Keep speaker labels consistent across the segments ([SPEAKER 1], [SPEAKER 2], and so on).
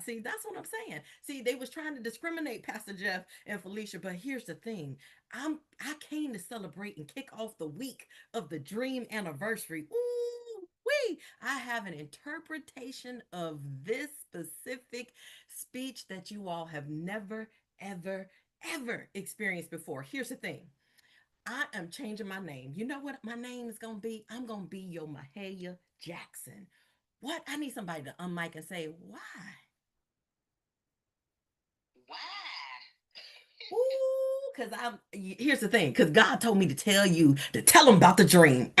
[SPEAKER 1] See, that's what I'm saying. See, they was trying to discriminate, Pastor Jeff and Felicia, but here's the thing. I came to celebrate and kick off the week of the dream anniversary. Ooh, wee! I have an interpretation of this specific speech that you all have never, ever, ever experienced before. Here's the thing. I am changing my name. You know what my name is gonna be? I'm gonna be your Mahalia Jackson. What? I need somebody to unmic and say why.
[SPEAKER 2] Why?
[SPEAKER 1] Ooh, because I'm here's the thing, because God told me to tell you to tell him about the dream.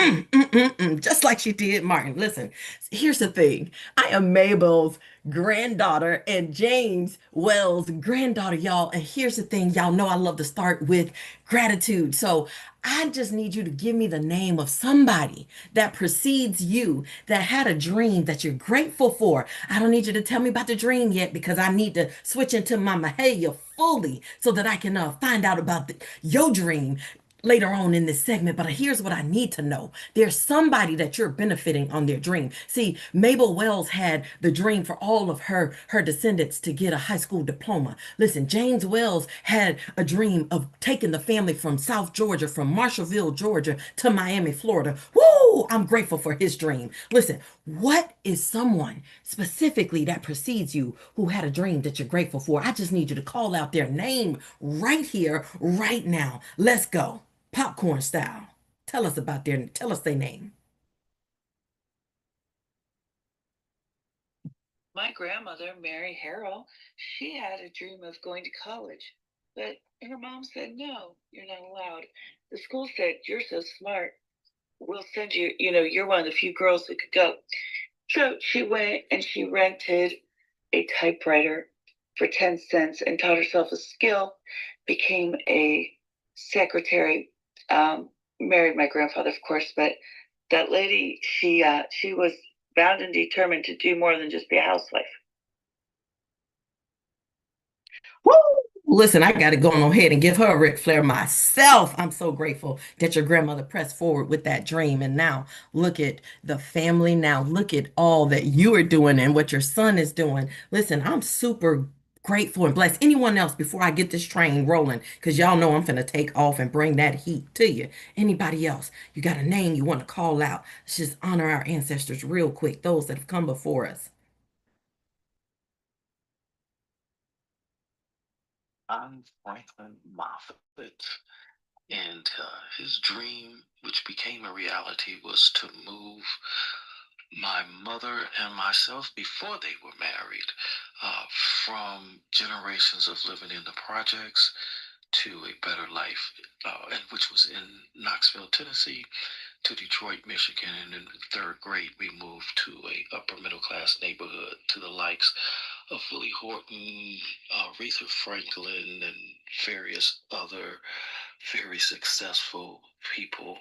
[SPEAKER 1] Just like she did Martin. Listen, here's the thing. I am Mabel's granddaughter and James Wells' granddaughter, y'all. And here's the thing, y'all know I love to start with gratitude. So I just need you to give me the name of somebody that precedes you that had a dream that you're grateful for. I don't need you to tell me about the dream yet because I need to switch into my Mahalia fully so that I can find out about your dream later on in this segment. But here's what I need to know. There's somebody that you're benefiting on their dream. See, Mabel Wells had the dream for all of her descendants to get a high school diploma. Listen, James Wells had a dream of taking the family from South Georgia, from Marshallville, Georgia to Miami, Florida. Woo! I'm grateful for his dream. Listen, what is someone specifically that precedes you who had a dream that you're grateful for? I just need you to call out their name right here, right now. Let's go. Popcorn style. Tell us their name.
[SPEAKER 2] My grandmother, Mary Harrell, she had a dream of going to college, but her mom said, no, you're not allowed. The school said, you're so smart. We'll send you, you're one of the few girls that could go. So she went and she rented a typewriter for 10 cents and taught herself a skill, became a secretary, married my grandfather, of course, but that lady, she was bound and determined to do more than just be a housewife.
[SPEAKER 1] Woo! Listen, I got to go on ahead and give her a Ric Flair myself. I'm so grateful that your grandmother pressed forward with that dream. And now look at the family. Now look at all that you are doing and what your son is doing. Listen, I'm super grateful and blessed. Anyone else before I get this train rolling? Because y'all know I'm finna take off and bring that heat to you. Anybody else? You got a name you want to call out? Let's just honor our ancestors real quick, those that have come before us.
[SPEAKER 3] I'm Franklin Moffat, and his dream, which became a reality, was to move my mother and myself before they were married uh, from generations of living in the projects to a better life, and which was in Knoxville, Tennessee, to Detroit, Michigan. And in third grade, we moved to a upper middle class neighborhood to the likes of Willie Horton, Aretha Franklin, and various other very successful people.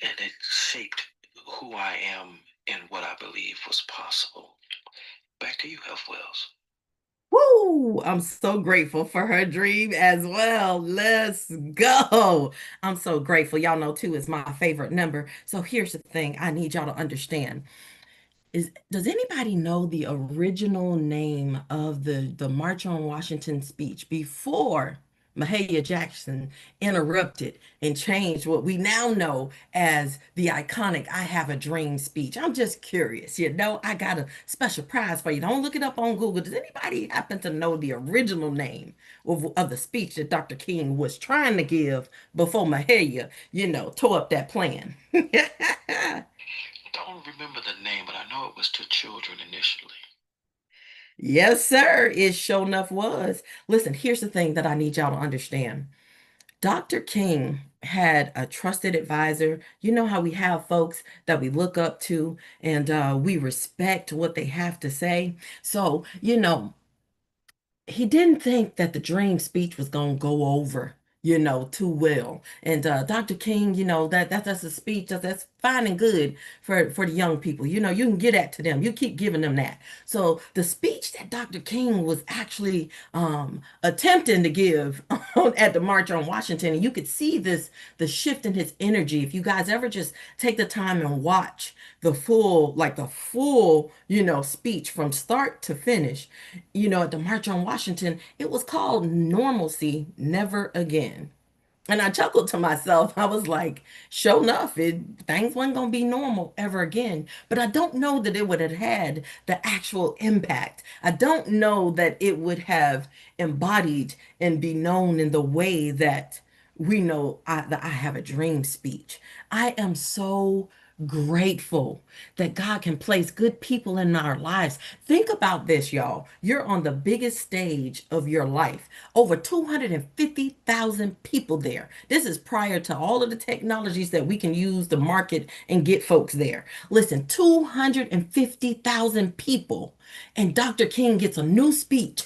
[SPEAKER 3] And it shaped who I am and what I believe was possible. Back to you, Health Wells.
[SPEAKER 1] Woo! I'm so grateful for her dream as well. Let's go. I'm so grateful. Y'all know two is my favorite number. So here's the thing I need y'all to understand. Does anybody know the original name of the March on Washington speech before Mahalia Jackson interrupted and changed what we now know as the iconic I Have a Dream speech? I'm just curious. I got a special prize for you. Don't look it up on Google. Does anybody happen to know the original name of the speech that Dr. King was trying to give before Mahalia, tore up that plan?
[SPEAKER 3] I don't remember the name, but I know it was to children initially.
[SPEAKER 1] Yes, sir. It sure enough was. Listen, here's the thing that I need y'all to understand. Dr. King had a trusted advisor. You know how we have folks that we look up to and we respect what they have to say. So, he didn't think that the dream speech was going to go over too well. And Dr. King, that's a speech that's fine and good for the young people. You know, you can get that to them. You keep giving them that. So the speech that Dr. King was actually attempting to give at the March on Washington, and you could see this the shift in his energy. If you guys ever just take the time and watch the full, speech from start to finish, at the March on Washington, it was called Normalcy Never Again. And I chuckled to myself. I was like, sure enough, things weren't gonna be normal ever again. But I don't know that it would have had the actual impact. I don't know that it would have embodied and be known in the way that we know that I have a dream speech. I am so grateful that God can place good people in our lives. Think about this, y'all. You're on the biggest stage of your life. Over 250,000 people there. This is prior to all of the technologies that we can use to market and get folks there. Listen, 250,000 people, and Dr. King gets a new speech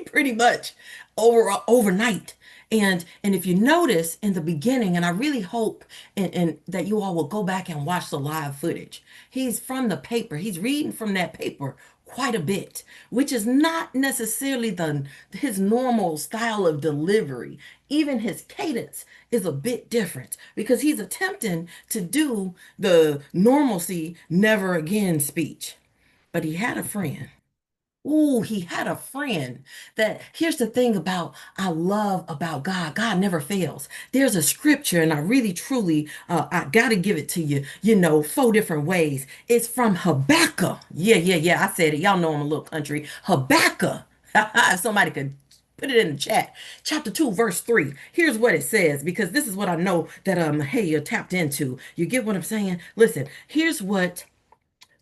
[SPEAKER 1] pretty much overnight. And if you notice in the beginning, and I really hope and that you all will go back and watch the live footage. He's from the paper. He's reading from that paper quite a bit, which is not necessarily the his normal style of delivery. Even his cadence is a bit different because he's attempting to do the normalcy never again speech. But he had a friend. Ooh, he had a friend that here's the thing about I love about God. God never fails. There's a scripture, and I really truly I gotta give it to you, four different ways. It's from Habakkuk. Yeah. I said it. Y'all know I'm a little country. Habakkuk. If somebody could put it in the chat. Chapter 2, verse 3. Here's what it says, because this is what I know that hey, you're tapped into. You get what I'm saying? Listen, here's what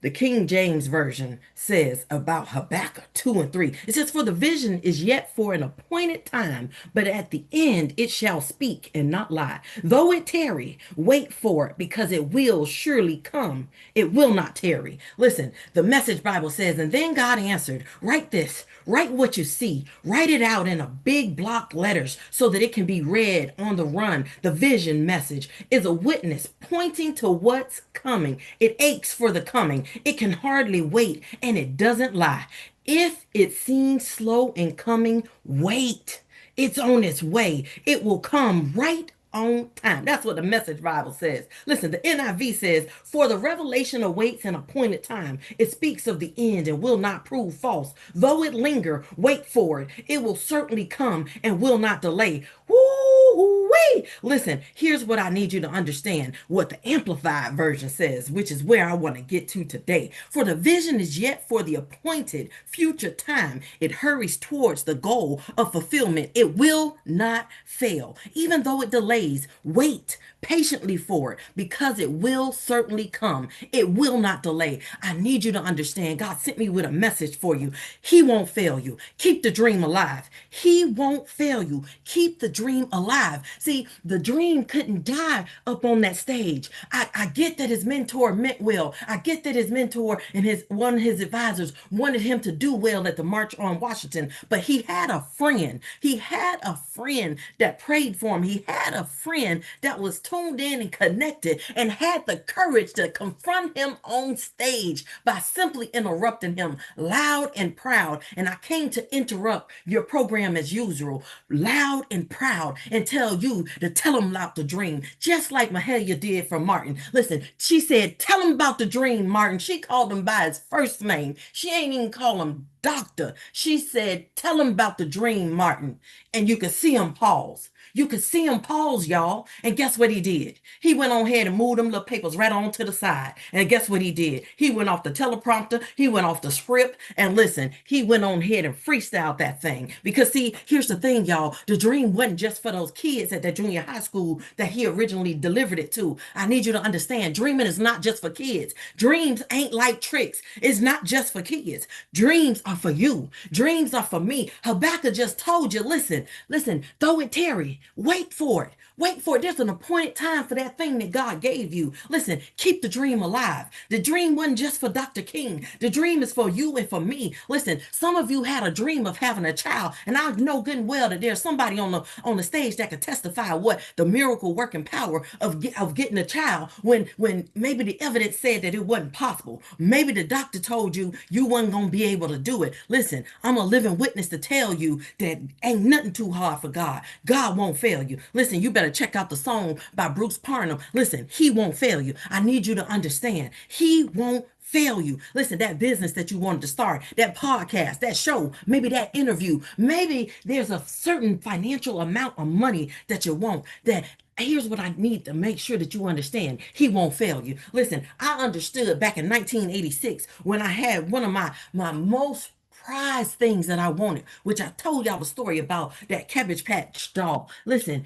[SPEAKER 1] the King James Version says about Habakkuk 2 and 3. It says, for the vision is yet for an appointed time, but at the end it shall speak and not lie. Though it tarry, wait for it, because it will surely come. It will not tarry. Listen, the Message Bible says, and then God answered, write this, write what you see, write it out in a big block letters so that it can be read on the run. The vision message is a witness pointing to what's coming. It aches for the coming. It can hardly wait, and it doesn't lie. If it seems slow in coming, wait. It's on its way. It will come right on time. That's what the Message Bible says. Listen, the NIV says, for the revelation awaits an appointed time. It speaks of the end and will not prove false. Though it linger, wait for it. It will certainly come and will not delay. Woo-wee. Listen, here's what I need you to understand what the Amplified Version says, which is where I want to get to today. For the vision is yet for the appointed future time. It hurries towards the goal of fulfillment. It will not fail. Even though it delays, wait patiently for it because it will certainly come. It will not delay. I need you to understand. God sent me with a message for you. He won't fail you. Keep the dream alive. He won't fail you. Keep the dream alive. See, the dream couldn't die up on that stage. I get that his mentor meant well. I get that his mentor and one of his advisors wanted him to do well at the March on Washington, but he had a friend. He had a friend that prayed for him. He had a friend that was tuned in and connected and had the courage to confront him on stage by simply interrupting him loud and proud. And I came to interrupt your program as usual, loud and proud, and tell you to tell him about the dream, just like Mahalia did for Martin. Listen, she said, tell him about the dream, Martin. She called him by his first name. She ain't even call him doctor. She said, tell him about the dream, Martin. And you could see him pause. You could see him pause, y'all. And guess what he did? He went on ahead and moved them little papers right on to the side. And guess what he did? He went off the teleprompter. He went off the script. And listen, he went on ahead and freestyled that thing. Because see, here's the thing, y'all. The dream wasn't just for those kids at that junior high school that he originally delivered it to. I need you to understand, dreaming is not just for kids. Dreams ain't like tricks. It's not just for kids. Dreams are for you. Dreams are for me. Habakkuk just told you, listen, though it tarry, wait for it. Wait for it. There's an appointed time for that thing that God gave you. Listen, keep the dream alive. The dream wasn't just for Dr. King. The dream is for you and for me. Listen, some of you had a dream of having a child, and I know good and well that there's somebody on the stage that can testify what the miracle working power of getting a child when maybe the evidence said that it wasn't possible. Maybe the doctor told you you wasn't gonna be able to do it. Listen, I'm a living witness to tell you that ain't nothing too hard for God. God won't fail you. Listen, you better check out the song by Bruce Parnham. Listen, he won't fail you. I need you to understand. He won't fail you. Listen, that business that you wanted to start, that podcast, that show, maybe that interview, maybe there's a certain financial amount of money that you want that here's what I need to make sure that you understand. He won't fail you. Listen, I understood back in 1986 when I had one of my most prized things that I wanted, which I told y'all a story about that Cabbage Patch doll. Listen,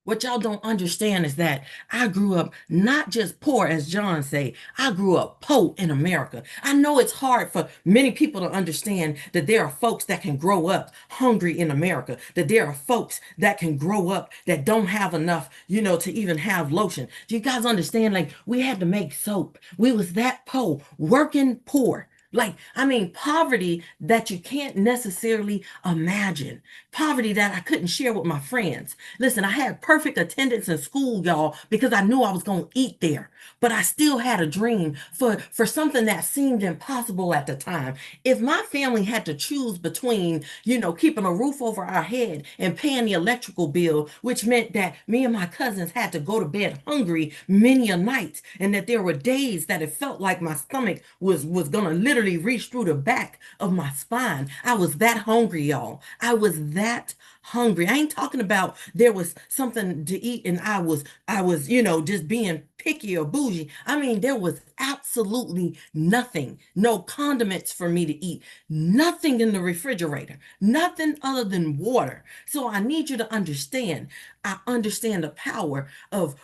[SPEAKER 1] what y'all don't understand is that I grew up not just poor, as John say, I grew up poor in America. I know it's hard for many people to understand that there are folks that can grow up hungry in America, that there are folks that can grow up that don't have enough, to even have lotion. Do you guys understand? Like, we had to make soap. We was that poor, working poor. Like, I mean, poverty that you can't necessarily imagine. Poverty that I couldn't share with my friends. Listen, I had perfect attendance in school, y'all, because I knew I was going to eat there. But I still had a dream for something that seemed impossible at the time. If my family had to choose between, keeping a roof over our head and paying the electrical bill, which meant that me and my cousins had to go to bed hungry many a night, and that there were days that it felt like my stomach was gonna literally reach through the back of my spine. I was that hungry, y'all. I was that hungry. I ain't talking about there was something to eat and I was, just being picky or bougie. I mean, there was absolutely nothing, no condiments for me to eat, nothing in the refrigerator, nothing other than water. So I need you to understand. I understand the power of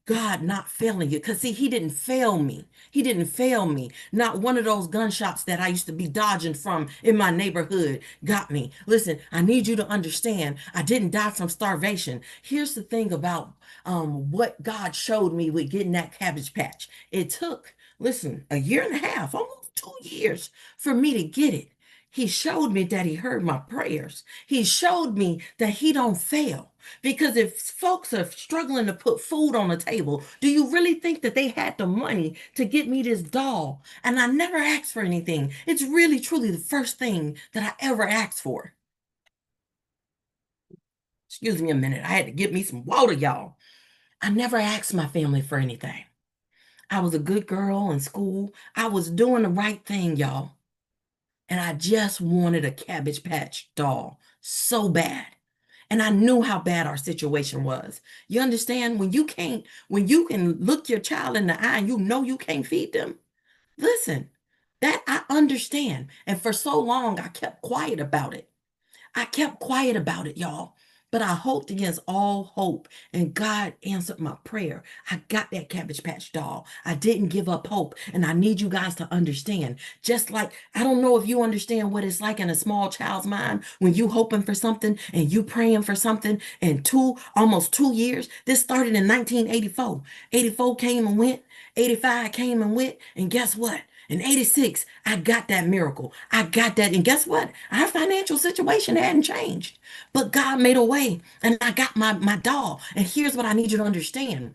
[SPEAKER 1] God not failing you. Because, see, He didn't fail me. He didn't fail me. Not one of those gunshots that I used to be dodging from in my neighborhood got me. Listen, I need you to understand. I didn't die from starvation. Here's the thing about what God showed me with getting that Cabbage Patch. It took, listen, a year and a half, almost 2 years for me to get it. He showed me that He heard my prayers. He showed me that He don't fail. Because if folks are struggling to put food on the table, do you really think that they had the money to get me this doll? And I never asked for anything. It's really, truly the first thing that I ever asked for. Excuse me a minute. I had to get me some water, y'all. I never asked my family for anything. I was a good girl in school. I was doing the right thing, y'all. And I just wanted a Cabbage Patch doll so bad. And I knew how bad our situation was. You understand? When you can look your child in the eye and you know you can't feed them, listen, that I understand. And for so long, I kept quiet about it. I kept quiet about it, y'all. But I hoped against all hope, and God answered my prayer. I got that Cabbage Patch doll. I didn't give up hope, and I need you guys to understand. Just like, I don't know if you understand what it's like in a small child's mind when you hoping for something and you praying for something, and almost 2 years. This started in 1984. 84 came and went. 85 came and went, and guess what? In 86, I got that miracle. I got that. And guess what? Our financial situation hadn't changed. But God made a way. And I got my doll. And here's what I need you to understand.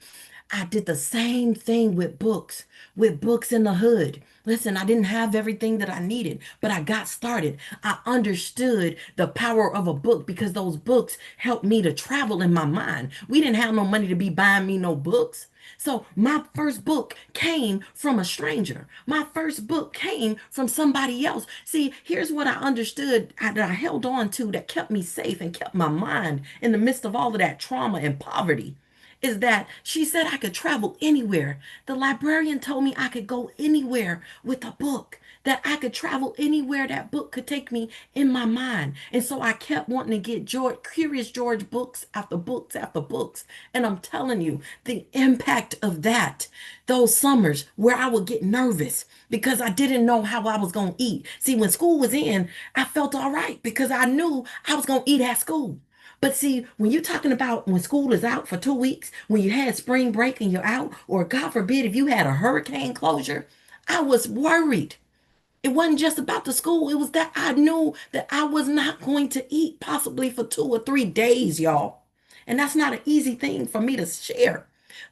[SPEAKER 1] I did the same thing with books in the hood. Listen, I didn't have everything that I needed, but I got started. I understood the power of a book because those books helped me to travel in my mind. We didn't have no money to be buying me no books. So my first book came from a stranger. My first book came from somebody else. See, here's what I understood that I held on to that kept me safe and kept my mind in the midst of all of that trauma and poverty is that she said I could travel anywhere. The librarian told me I could go anywhere with a book, that I could travel anywhere that book could take me in my mind. And so I kept wanting to get Curious George books after books after books. And I'm telling you, the impact of that, those summers where I would get nervous because I didn't know how I was going to eat. See, when school was in, I felt all right because I knew I was going to eat at school. But see, when you're talking about when school is out for 2 weeks, when you had spring break and you're out, or God forbid, if you had a hurricane closure, I was worried. It wasn't just about the school. It was that I knew that I was not going to eat possibly for 2 or 3 days, y'all. And that's not an easy thing for me to share.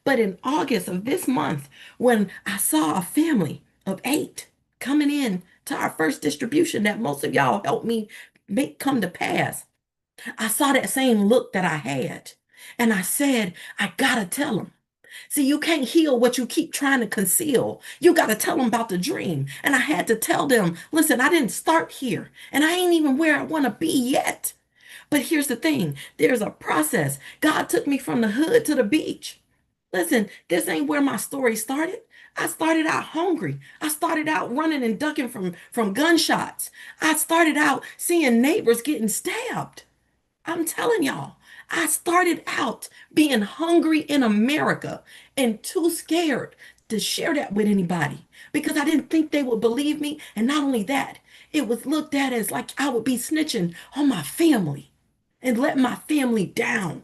[SPEAKER 1] But in August of this month, when I saw a family of 8 coming in to our first distribution that most of y'all helped me make come to pass, I saw that same look that I had. And I said, I gotta tell them. See, you can't heal what you keep trying to conceal. You got to tell them about the dream. And I had to tell them, listen, I didn't start here and I ain't even where I want to be yet. But here's the thing, there's a process. God took me from the hood to the beach. Listen, this ain't where my story started. I started out hungry. I started out running and ducking from gunshots. I started out seeing neighbors getting stabbed. I'm telling y'all, I started out being hungry in America and too scared to share that with anybody because I didn't think they would believe me. And not only that, it was looked at as like I would be snitching on my family and let my family down.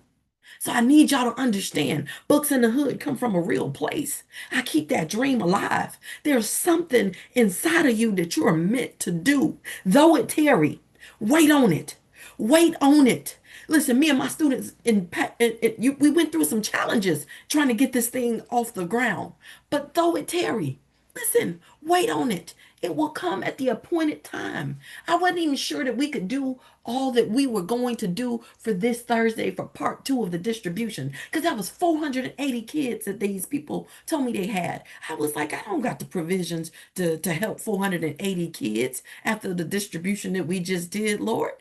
[SPEAKER 1] So I need y'all to understand books in the hood come from a real place. I keep that dream alive. There's something inside of you that you are meant to do. Though it tarry, wait on it. Wait on it. Listen, me and my students we went through some challenges trying to get this thing off the ground. But though it tarry, listen, wait on it. It will come at the appointed time. I wasn't even sure that we could do all that we were going to do for this Thursday for part 2 of the distribution because that was 480 kids that these people told me they had. I was like, I don't got the provisions to help 480 kids after the distribution that we just did, Lord.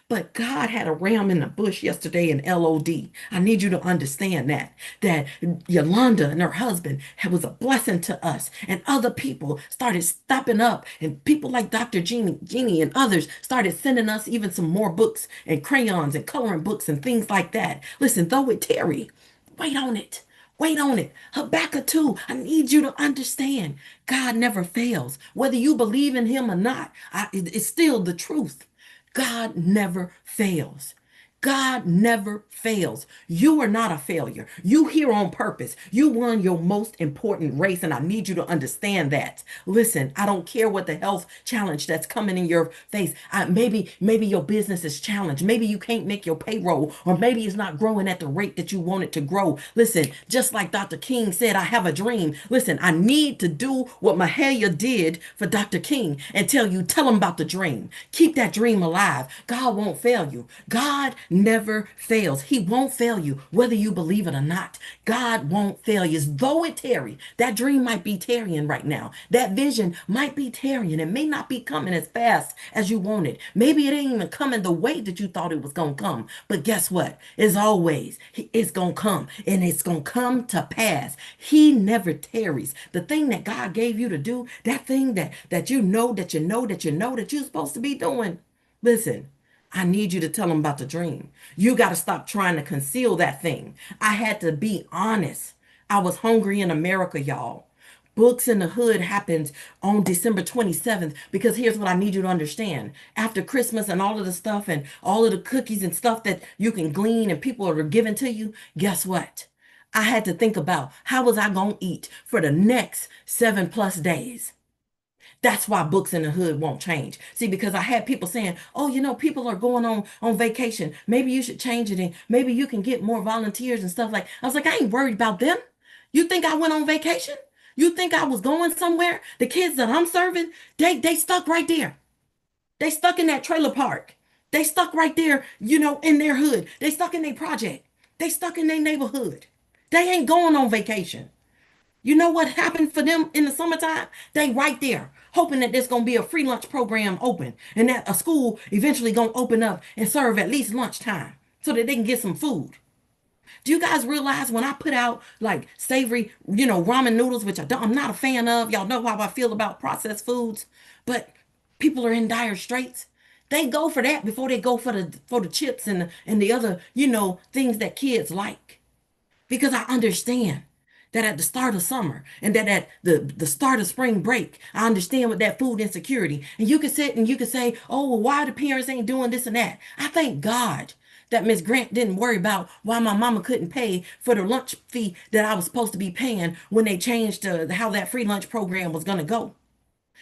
[SPEAKER 1] But God had a ram in the bush yesterday in LOD. I need you to understand that Yolanda and her husband was a blessing to us. And other people started stepping up. And people like Dr. Jeannie and others started sending us even some more books and crayons and coloring books and things like that. Listen, though it tarry, wait on it. Wait on it. Habakkuk 2, I need you to understand God never fails. Whether you believe in him or not, it's still the truth. God never fails. God never fails. You are not a failure. You here on purpose. You won your most important race, and I need you to understand that. Listen, I don't care what the health challenge that's coming in your face. Maybe your business is challenged. Maybe you can't make your payroll, or maybe it's not growing at the rate that you want it to grow. Listen, just like Dr. King said, I have a dream. Listen, I need to do what Mahalia did for Dr. King and tell him about the dream. Keep that dream alive. God won't fail you. God never fails. He won't fail you, whether you believe it or not. God won't fail you. Though it tarry, that dream might be tarrying right now. That vision might be tarrying. It may not be coming as fast as you want it. Maybe it ain't even coming the way that you thought it was going to come. But guess what? As always, it's going to come, and it's going to come to pass. He never tarries. The thing that God gave you to do, that thing that you know that you know that you know that you're supposed to be doing. Listen, I need you to tell them about the dream. You got to stop trying to conceal that thing. I had to be honest. I was hungry in America, y'all. Books in the Hood happens on December 27th because here's what I need you to understand. After Christmas and all of the stuff and all of the cookies and stuff that you can glean and people are giving to you, guess what? I had to think about how was I going to eat for the next 7+ days. That's why books in the hood won't change. See, because I had people saying, oh, people are going on vacation. Maybe you should change it and maybe you can get more volunteers and stuff like. I was like, I ain't worried about them. You think I went on vacation? You think I was going somewhere? The kids that I'm serving, they stuck right there. They stuck in that trailer park. They stuck right there, in their hood. They stuck in their project. They stuck in their neighborhood. They ain't going on vacation. You know what happened for them in the summertime? They right there, hoping that there's gonna be a free lunch program open and that a school eventually gonna open up and serve at least lunchtime so that they can get some food. Do you guys realize when I put out like savory, ramen noodles, which I'm not a fan of. Y'all know how I feel about processed foods, but people are in dire straits. They go for that before they go for the chips and the other, things that kids like because I understand that at the start of summer and that at the start of spring break, I understand with that food insecurity. And you can sit and you can say, oh, well, why the parents ain't doing this and that? I thank God that Miss Grant didn't worry about why my mama couldn't pay for the lunch fee that I was supposed to be paying when they changed how that free lunch program was going to go,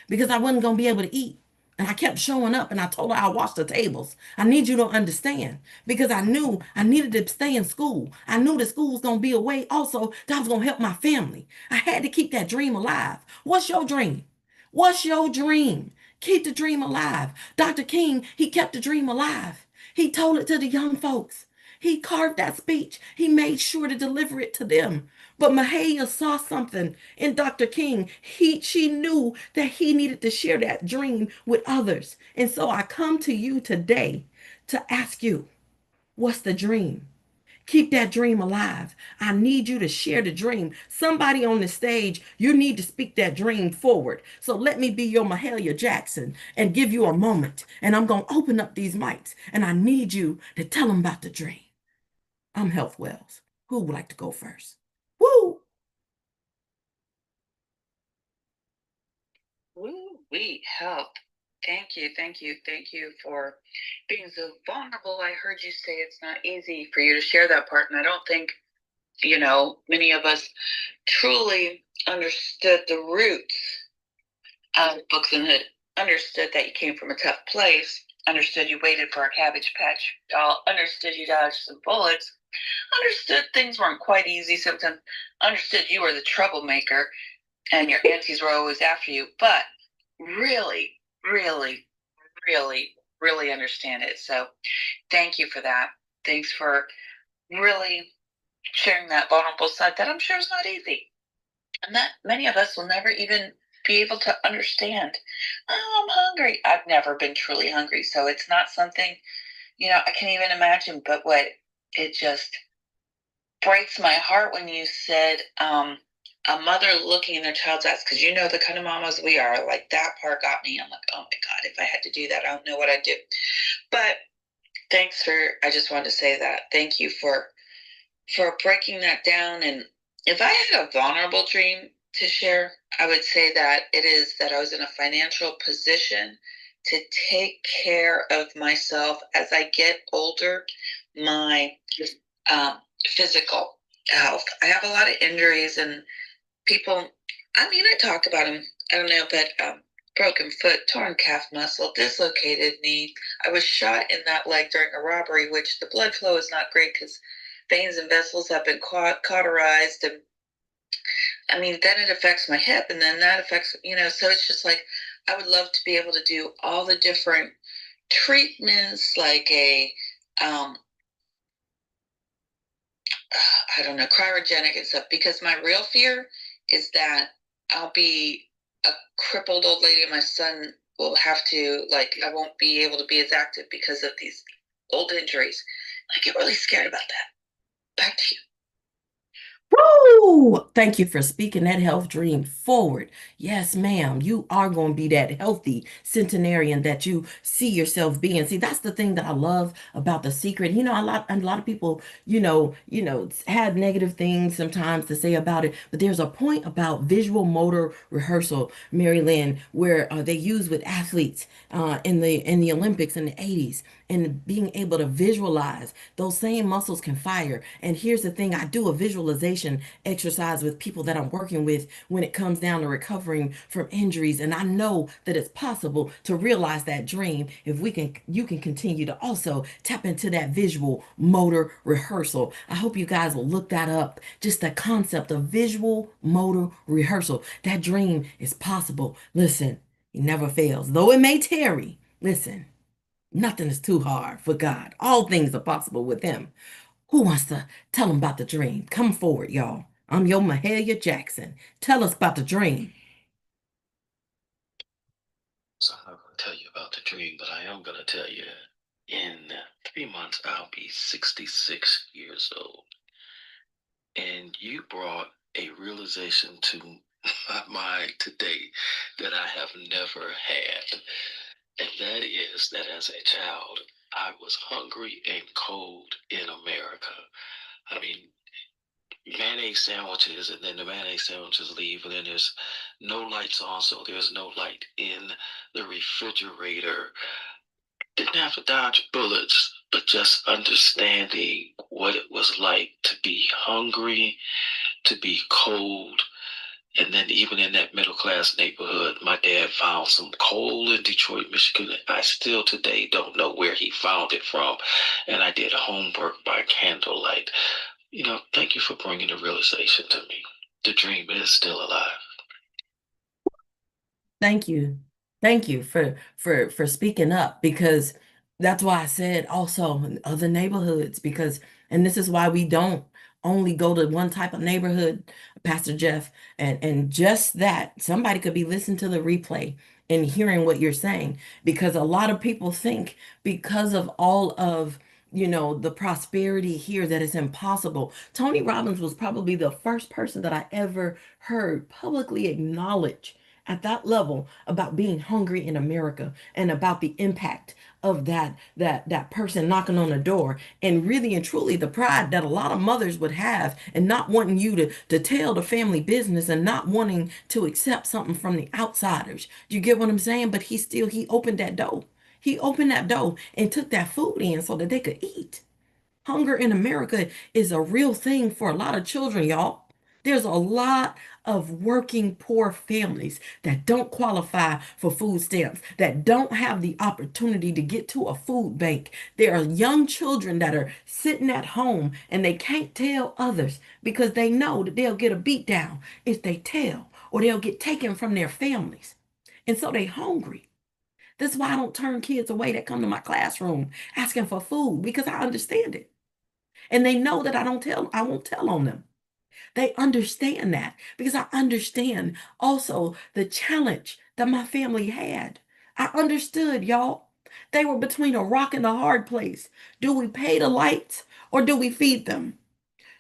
[SPEAKER 1] because I wasn't going to be able to eat. And I kept showing up and I told her I'll wash the tables. I need you to understand, because I knew I needed to stay in school. I knew the school was going to be away also that I was going to help my family. I had to keep that dream alive. What's your dream? What's your dream? Keep the dream alive. Dr. King, he kept the dream alive. He told it to the young folks. He carved that speech. He made sure to deliver it to them. But Mahalia saw something in Dr. King. She knew that he needed to share that dream with others. And so I come to you today to ask you, what's the dream? Keep that dream alive. I need you to share the dream. Somebody on the stage, you need to speak that dream forward. So let me be your Mahalia Jackson and give you a moment. And I'm going to open up these mics and I need you to tell them about the dream. I'm Health Wells. Who would like to go first? Woo!
[SPEAKER 2] Woo, we help. Thank you, thank you for being so vulnerable. I heard you say it's not easy for you to share that part, and I don't think, many of us truly understood the roots of books and had understood that you came from a tough place, understood you waited for a Cabbage Patch doll, understood you dodged some bullets, understood things weren't quite easy sometimes, understood you were the troublemaker and your aunties were always after you, but really, really, really, really understand it. So thank you for that. Thanks for really sharing that vulnerable side that I'm sure is not easy. And that many of us will never even be able to understand. Oh, I'm hungry. I've never been truly hungry. So it's not something, I can't even imagine. But what it just breaks my heart when you said a mother looking in their child's eyes, because the kind of mamas we are. Like, that part got me. I'm like, oh my God, if I had to do that, I don't know what I'd do. But thanks for, I just wanted to say that. Thank you for breaking that down. And if I had a vulnerable dream to share, I would say that it is that I was in a financial position to take care of myself as I get older, my um, physical health. I have a lot of injuries, and people, I talk about them. I don't know, but broken foot, torn calf muscle, dislocated knee. I was shot in that leg during a robbery, which the blood flow is not great because veins and vessels have been cauterized. And then it affects my hip, and then that affects, so it's just like, I would love to be able to do all the different treatments, like um, I don't know, cryogenic and stuff, because my real fear is that I'll be a crippled old lady and my son will have to, like, I won't be able to be as active because of these old injuries. I get really scared about that. Back to you.
[SPEAKER 1] Woo! Thank you for speaking that health dream forward. Yes, ma'am. You are going to be that healthy centenarian that you see yourself being. See, that's the thing that I love about The Secret. A lot of people, had negative things sometimes to say about it, but there's a point about visual motor rehearsal, Mary Lynn, where they use with athletes in the Olympics in the 80s, and being able to visualize those same muscles can fire. And here's the thing, I do a visualization exercise with people that I'm working with when it comes down to recovering from injuries. And I know that it's possible to realize that dream if you can continue to also tap into that visual motor rehearsal. I hope you guys will look that up. Just the concept of visual motor rehearsal. That dream is possible. Listen, it never fails. Though it may tarry, listen, nothing is too hard for God. All things are possible with Him. Who wants to tell them about the dream? Come forward, y'all. I'm your Mahalia Jackson. Tell us about the dream.
[SPEAKER 3] So I'm not going to tell you about the dream, but I am going to tell you in 3 months, I'll be 66 years old. And you brought a realization to my mind today that I have never had. And that is that as a child, I was hungry and cold in America. I mean, mayonnaise sandwiches, and then the mayonnaise sandwiches leave, and then there's no lights on, so there's no light in the refrigerator. Didn't have to dodge bullets but just understanding what it was like to be hungry, to be cold. And then even in that middle class neighborhood, my dad found some coal in Detroit, Michigan. I still today don't know where he found it from. And I did homework by candlelight. Thank you for bringing the realization to me. The dream is still alive.
[SPEAKER 1] Thank you. Thank you for speaking up, because that's why I said also in other neighborhoods, because and this is why we don't only go to one type of neighborhood, Pastor Jeff, and just that somebody could be listening to the replay and hearing what you're saying, because a lot of people think because of all of the prosperity here that it's impossible. Tony Robbins was probably the first person that I ever heard publicly acknowledge at that level about being hungry in America and about the impact of that person knocking on the door, and really and truly the pride that a lot of mothers would have, and not wanting you to tell the family business and not wanting to accept something from the outsiders. You get what I'm saying? But he opened that door. He opened that door and took that food in so that they could eat. Hunger in America is a real thing for a lot of children, y'all. There's a lot of working poor families that don't qualify for food stamps, that don't have the opportunity to get to a food bank. There are young children that are sitting at home and they can't tell others because they know that they'll get a beat down if they tell, or they'll get taken from their families. And so they hungry. That's why I don't turn kids away that come to my classroom asking for food, because I understand it. And they know that I won't tell on them. They understand that because I understand also the challenge that my family had. I understood, y'all. They were between a rock and a hard place. Do we pay the lights or do we feed them?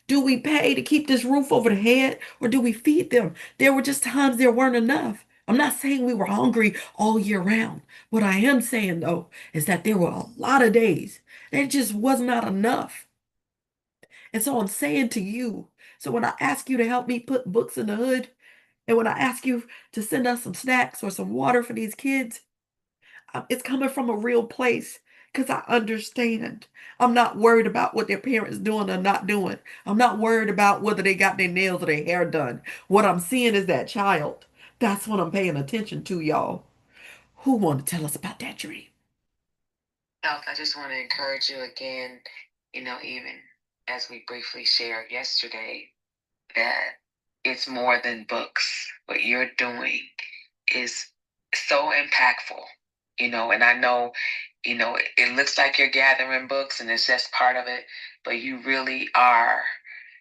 [SPEAKER 1] Do we pay to keep this roof over the head or do we feed them? There were just times there weren't enough. I'm not saying we were hungry all year round. What I am saying though is that there were a lot of days that just was not enough. And so I'm saying to you, so when I ask you to help me put books in the hood, and when I ask you to send us some snacks or some water for these kids, it's coming from a real place because I understand. I'm not worried about what their parents doing or not doing. I'm not worried about whether they got their nails or their hair done. What I'm seeing is that child. That's what I'm paying attention to, y'all. Who want to tell us about that dream?
[SPEAKER 2] Health, I just want to encourage you again, even as we briefly shared yesterday, that it's more than books. What you're doing is so impactful, and I know, it looks like you're gathering books and it's just part of it, but you really are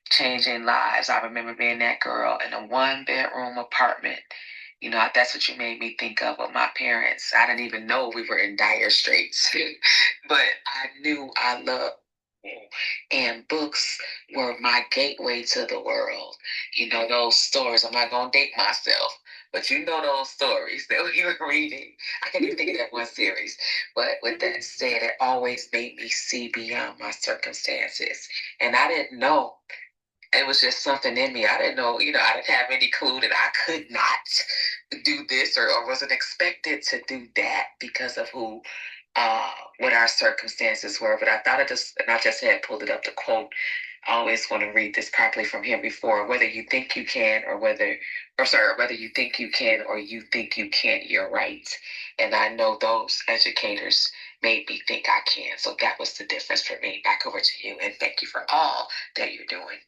[SPEAKER 2] changing lives. I remember being that girl in a one-bedroom apartment. That's what you made me think of with my parents. I didn't even know we were in dire straits, but I knew I loved people. And books were my gateway to the world. Those stories. I'm not going to date myself, but those stories that we were reading. I can't even think of that one series. But with that said, it always made me see beyond my circumstances. And I didn't know, it was just something in me. I didn't know, I didn't have any clue that I could not do this, or wasn't expected to do that because of what our circumstances were. But I thought and I just had pulled it up, the quote. I always want to read this properly from him before. Whether you think you can, whether you think you can or you think you can't, you're right. And I know those educators made me think I can. So that was the difference for me. Back over to you. And thank you for all that you're doing.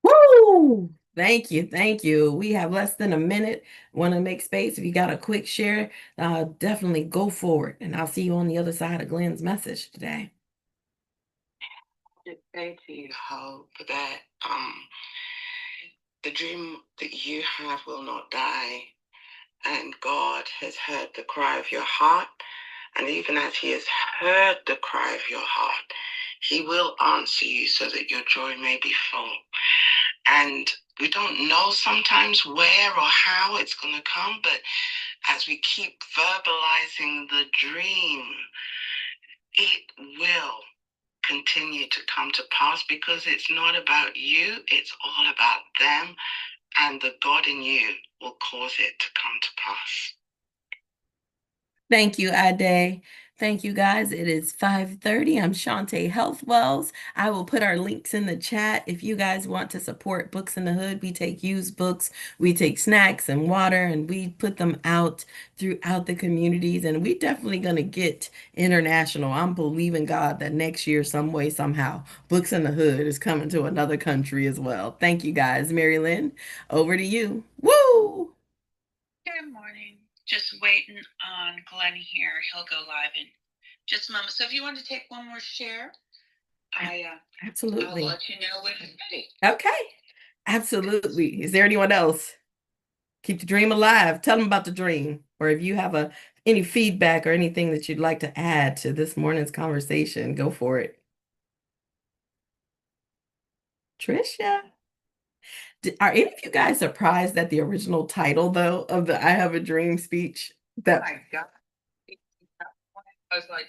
[SPEAKER 1] Woo! Thank you. Thank you. We have less than a minute. Want to make space. If you got a quick share, definitely go for it. And I'll see you on the other side of Glenn's message today.
[SPEAKER 2] Thank you, Hope, that the dream that you have will not die, and God has heard the cry of your heart. And even as He has heard the cry of your heart, He will answer you so that your joy may be full. And we don't know sometimes where or how it's going to come, but as we keep verbalizing the dream, it will continue to come to pass, because it's not about you, it's all about them, and the God in you will cause it to come to pass.
[SPEAKER 1] Thank you, Ade. Thank you guys. It is 5:30. I'm Shawnte Health Wells. I will put our links in the chat if you guys want to support Books in the Hood. We take used books, we take snacks and water, and we put them out throughout the communities. And we definitely gonna get international. I'm believing God that next year, some way, somehow, Books in the Hood is coming to another country as well. Thank you guys. Mary Lynn, over to you. Woo!
[SPEAKER 2] Good morning. Just waiting on Glenn here. He'll go live in just a moment. So if you want to take one more share, I'll
[SPEAKER 1] Absolutely.
[SPEAKER 2] let you know when it's ready.
[SPEAKER 1] Okay. Absolutely. Is there anyone else? Keep the dream alive. Tell them about the dream. Or if you have any feedback or anything that you'd like to add to this morning's conversation, go for it. Tricia. Are any of you guys surprised at the original title, though, of the I Have a Dream speech?
[SPEAKER 2] Oh my God. I was like,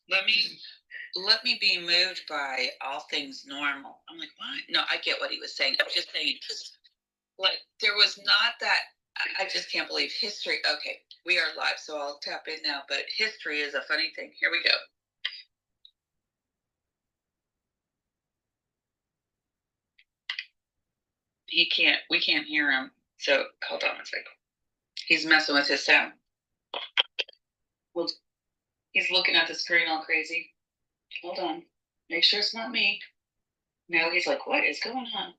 [SPEAKER 2] let me be moved by all things normal. I'm like, what? No, I get what he was saying. I'm just saying, like, there was not that. I just can't believe history. Okay, we are live, so I'll tap in now. But history is a funny thing. Here we go. We can't hear him. So hold on a second. He's messing with his sound. Well, he's looking at the screen all crazy. Hold on. Make sure it's not me. No, he's like, what is going on?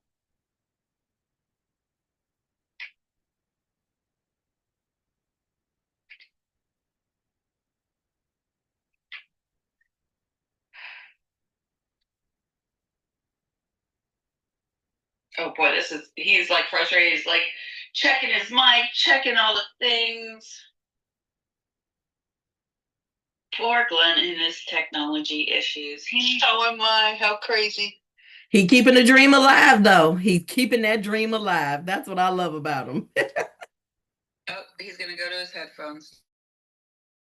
[SPEAKER 2] Oh boy, he's like frustrated. He's like checking his mic, checking all the things. Poor Glenn and his technology issues.
[SPEAKER 3] So am I. How crazy.
[SPEAKER 1] He keeping the dream alive, though. He's keeping that dream alive. That's what I love about him.
[SPEAKER 2] Oh, he's gonna go to his headphones.